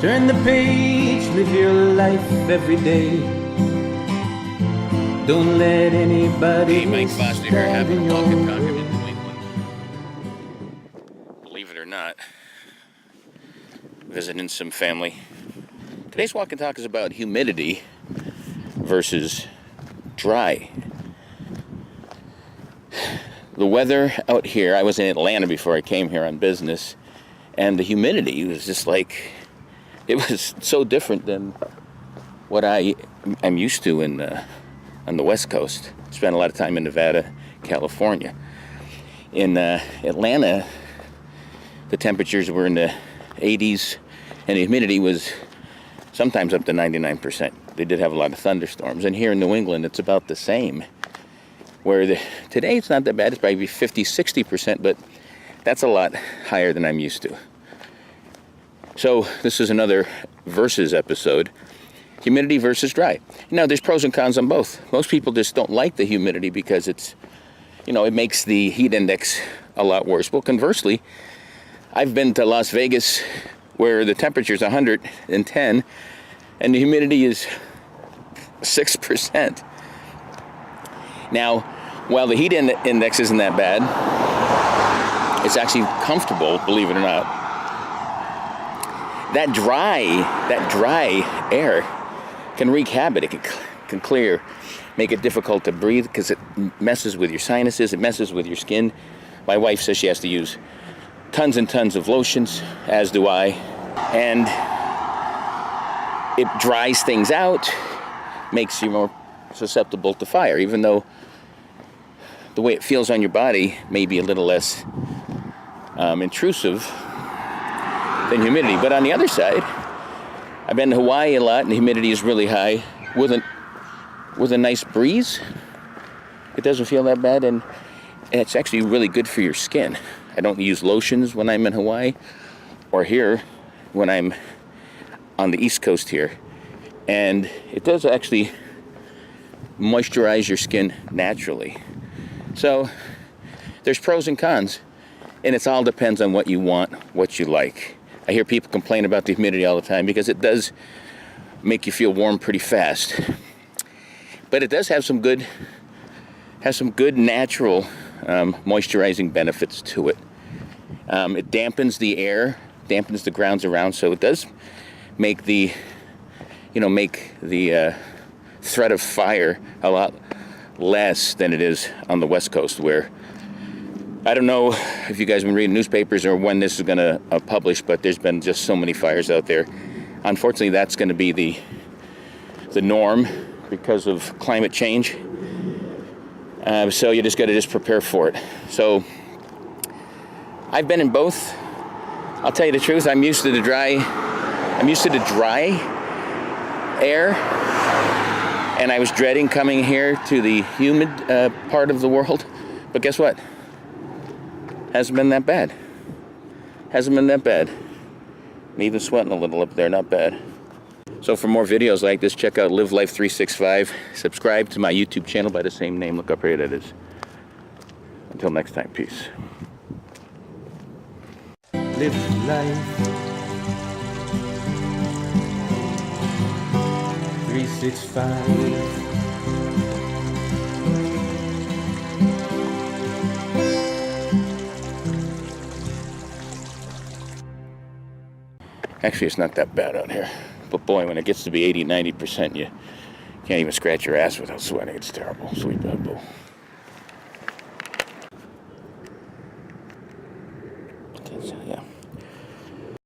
Turn the page, live your life every day. Don't let anybody Hey, Mike Foster here, having a walk and talk. I'm in New England. Believe it or not, visiting some family. Today's walk and talk is about humidity versus dry. The weather out here, I was in Atlanta before I came here on business, and the humidity was just like, it was so different than what I'm used to on the West Coast. Spent a lot of time in Nevada, California. In Atlanta, the temperatures were in the 80s, and the humidity was sometimes up to 99%. They did have a lot of thunderstorms. And here in New England, it's about the same. Where today it's not that bad. It's probably 50, 60%, but that's a lot higher than I'm used to. So this is another versus episode. Humidity versus dry. Now, there's pros and cons on both. Most people just don't like the humidity because it's, it makes the heat index a lot worse. Well, conversely, I've been to Las Vegas where the temperature is 110 and the humidity is 6%. Now, while the heat index isn't that bad, it's actually comfortable, believe it or not. That dry air can wreak havoc. It can make it difficult to breathe because it messes with your sinuses, it messes with your skin. My wife says she has to use tons and tons of lotions, as do I, and it dries things out, makes you more susceptible to fire, even though the way it feels on your body may be a little less intrusive than humidity. But on the other side, I've been to Hawaii a lot, and the humidity is really high. With a nice breeze, it doesn't feel that bad, and it's actually really good for your skin. I don't use lotions when I'm in Hawaii, or here when I'm on the East Coast here. And it does actually moisturize your skin naturally. So there's pros and cons, and it all depends on what you want, what you like. I hear people complain about the humidity all the time because it does make you feel warm pretty fast. But it does have some good natural moisturizing benefits to it. It dampens the air, dampens the grounds around, so it does make the threat of fire a lot less than it is on the West Coast, where I don't know if you guys have been reading newspapers or when this is going to publish, but there's been just so many fires out there. Unfortunately, that's going to be the norm because of climate change. So you just got to prepare for it. So I've been in both. I'll tell you the truth. I'm used to the dry air, and I was dreading coming here to the humid part of the world. But guess what? Hasn't been that bad. I'm even sweating a little up there, not bad. So for more videos like this, check out Live Life 365. Subscribe to my YouTube channel by the same name. Look up here, that is. Until next time, peace. Live life 365. Actually, it's not that bad out here. But boy, when it gets to be 80, 90%, you can't even scratch your ass without sweating. It's terrible. Sweet bad bull. Yeah.